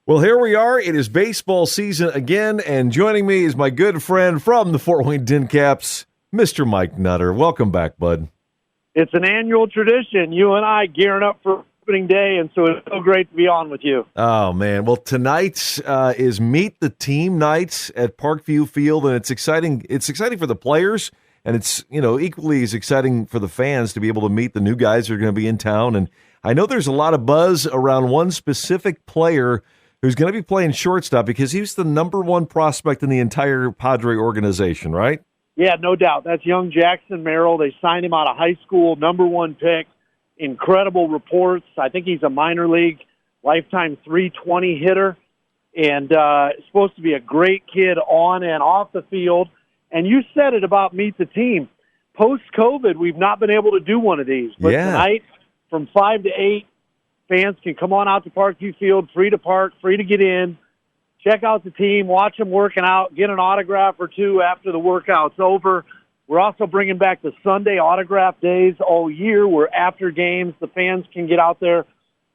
Well, here we are. It is baseball season again, and joining me is my good friend from the Fort Wayne Tincaps, Mr. Mike Nutter. Welcome back, bud. It's an annual tradition. You and I gearing up for opening day, and so it's so great to be on with you. Oh, man. Well, tonight is Meet the Team night at Parkview Field, and it's exciting. It's exciting for the players, and it's equally as exciting for the fans to be able to meet the new guys that are going to be in town. And I know there's a lot of buzz around one specific player who's going to be playing shortstop because he's the number one prospect in the entire Padre organization, right? Yeah, no doubt. That's young Jackson Merrill. They signed him out of high school, number one pick. Incredible reports. I think he's a minor league lifetime 320 hitter and supposed to be a great kid on and off the field. And you said it about Meet the Team. Post-COVID, we've not been able to do one of these. But tonight, from 5 to 8, fans can come on out to Parkview Field, free to park, free to get in, check out the team, watch them working out, get an autograph or two after the workout's over. We're also bringing back the Sunday autograph days all year where after games the fans can get out there.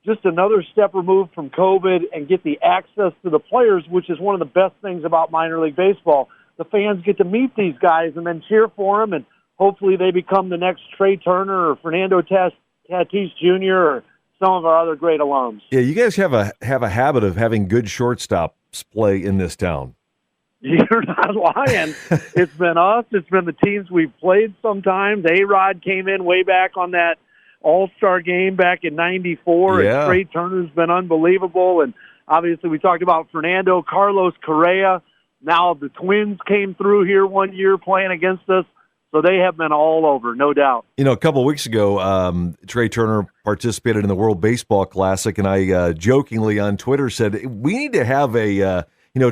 Just another step removed from COVID and get the access to the players, which is one of the best things about minor league baseball. The fans get to meet these guys and then cheer for them, and hopefully they become the next Trey Turner or Fernando Tatis Jr. or some of our other great alums. Yeah, you guys have a habit of having good shortstops play in this town. You're not lying. It's been us. It's been the teams we've played sometimes. A-Rod came in way back on that All-Star game back in 94. Yeah. And Trey Turner's been unbelievable. And obviously we talked about Fernando, Carlos Correa. Now the Twins came through here one year playing against us. So they have been all over, no doubt. A couple of weeks ago, Trey Turner participated in the World Baseball Classic, and I jokingly on Twitter said, we need to have a,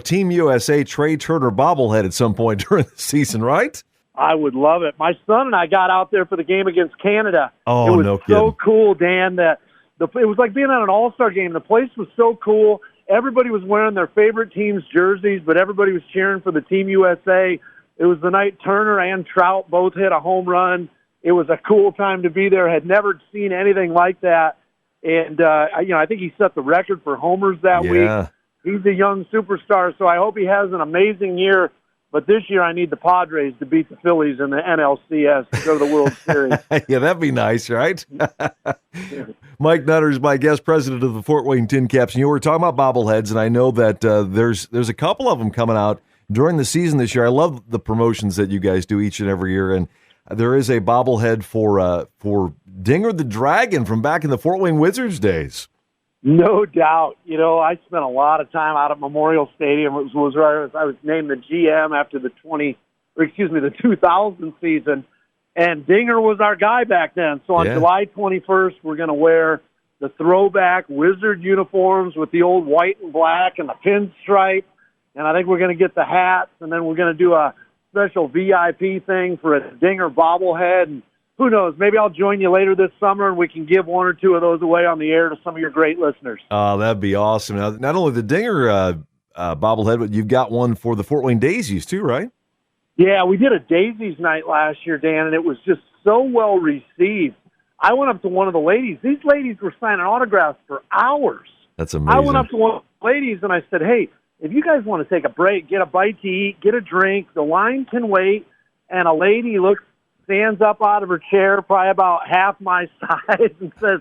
Team USA Trey Turner bobblehead at some point during the season, right? I would love it. My son and I got out there for the game against Canada. Oh, it was no kidding. So cool, Dan, that it was like being at an all-star game. The place was so cool. Everybody was wearing their favorite team's jerseys, but everybody was cheering for the Team USA. It was the night Turner and Trout both hit a home run. It was a cool time to be there. Had never seen anything like that. And, I think he set the record for homers that week. He's a young superstar, so I hope he has an amazing year. But this year I need the Padres to beat the Phillies in the NLCS to go to the World Series. Yeah, that'd be nice, right? Mike Nutter is my guest, president of the Fort Wayne Tincaps. And we're talking about bobbleheads, and I know that there's a couple of them coming out during the season this year. I love the promotions that you guys do each and every year, and there is a bobblehead for Dinger the Dragon from back in the Fort Wayne Wizards days. No doubt. I spent a lot of time out at Memorial Stadium. It was where I was named the GM after the 2000 season, and Dinger was our guy back then. So on July 21st, we're going to wear the throwback Wizard uniforms with the old white and black and the pinstripe. And I think we're going to get the hats, and then we're going to do a special VIP thing for a Dinger bobblehead. And who knows, maybe I'll join you later this summer, and we can give one or two of those away on the air to some of your great listeners. Oh, that'd be awesome. Now, not only the Dinger bobblehead, but you've got one for the Fort Wayne Daisies too, right? Yeah, we did a Daisies night last year, Dan, and it was just so well received. I went up to one of the ladies. These ladies were signing autographs for hours. That's amazing. I went up to one of the ladies, and I said, hey, if you guys want to take a break, get a bite to eat, get a drink, the line can wait. And a lady stands up out of her chair, probably about half my size, and says,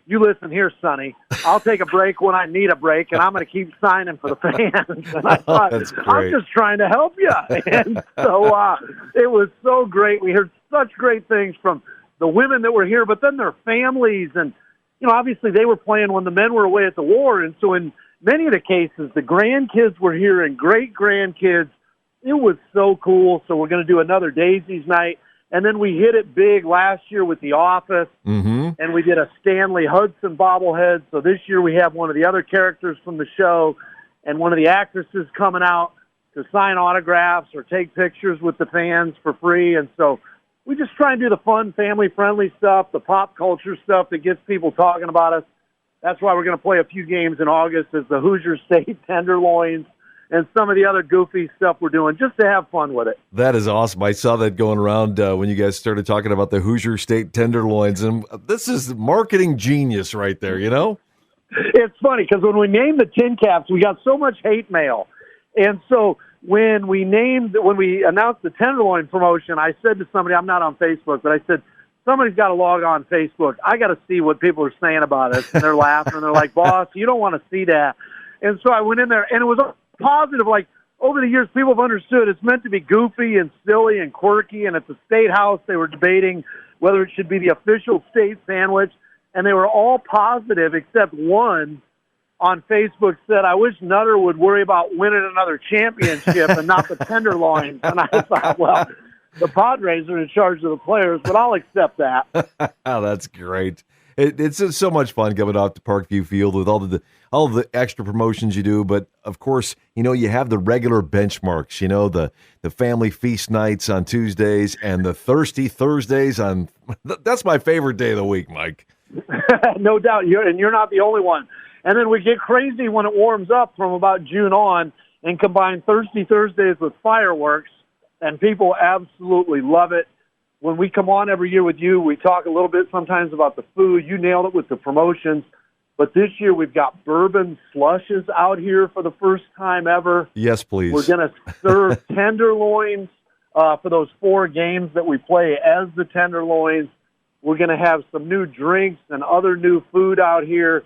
you listen here, Sonny, I'll take a break when I need a break, and I'm going to keep signing for the fans. And I thought, I'm just trying to help you. And so it was so great. We heard such great things from the women that were here, but then their families. And, obviously they were playing when the men were away at the war. And so in many of the cases, the grandkids were here and great-grandkids. It was so cool. So we're going to do another Daisies night. And then we hit it big last year with The Office, and we did a Stanley Hudson bobblehead. So this year we have one of the other characters from the show and one of the actresses coming out to sign autographs or take pictures with the fans for free. And so we just try and do the fun, family-friendly stuff, the pop culture stuff that gets people talking about us. That's why we're going to play a few games in August as the Hoosier State Tenderloins and some of the other goofy stuff we're doing just to have fun with it. That is awesome. I saw that going around when you guys started talking about the Hoosier State Tenderloins, and this is marketing genius right there, It's funny because when we named the Tincaps, we got so much hate mail. And so when we announced the Tenderloin promotion, I said to somebody, I'm not on Facebook, but I said, somebody's got to log on Facebook. I got to see what people are saying about us. And they're laughing. They're like, boss, you don't want to see that. And so I went in there, and it was positive. Like, over the years, people have understood it's meant to be goofy and silly and quirky. And at the State House, they were debating whether it should be the official state sandwich. And they were all positive except one on Facebook said, I wish Nutter would worry about winning another championship and not the Tenderloin. And I thought, well, the Padres are in charge of the players, but I'll accept that. Oh, that's great. It's just so much fun coming out to Parkview Field with all the extra promotions you do. But, of course, you have the regular benchmarks, the family feast nights on Tuesdays and the Thirsty Thursdays on – that's my favorite day of the week, Mike. No doubt. You're not the only one. And then we get crazy when it warms up from about June on and combine Thirsty Thursdays with fireworks, and people absolutely love it. When we come on every year with you, we talk a little bit sometimes about the food. You nailed it with the promotions. But this year we've got bourbon slushes out here for the first time ever. Yes, please. We're going to serve tenderloins for those 4 games that we play as the Tenderloins. We're going to have some new drinks and other new food out here.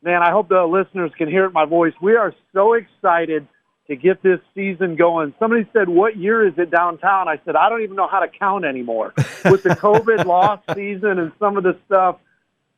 Man, I hope the listeners can hear it in my voice. We are so excited to get this season going. Somebody said, what year is it downtown? I said, I don't even know how to count anymore with the COVID lost season and some of the stuff.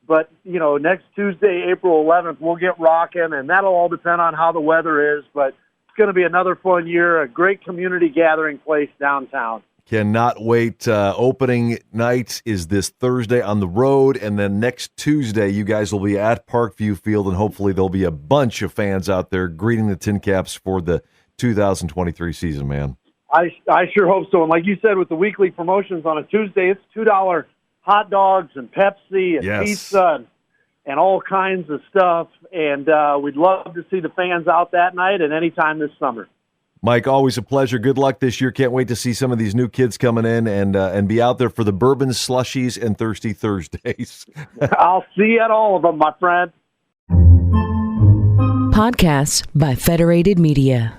But, next Tuesday, April 11th, we'll get rocking, and that'll all depend on how the weather is. But it's going to be another fun year, a great community gathering place downtown. Cannot wait. Opening night is this Thursday on the road, and then next Tuesday you guys will be at Parkview Field, and hopefully there'll be a bunch of fans out there greeting the Tincaps for the 2023 season, man. I sure hope so. And like you said, with the weekly promotions on a Tuesday, it's $2 hot dogs and Pepsi and pizza and all kinds of stuff. And we'd love to see the fans out that night and anytime this summer. Mike, always a pleasure. Good luck this year. Can't wait to see some of these new kids coming in and be out there for the bourbon slushies and Thirsty Thursdays. I'll see you at all of them, my friend. Podcasts by Federated Media.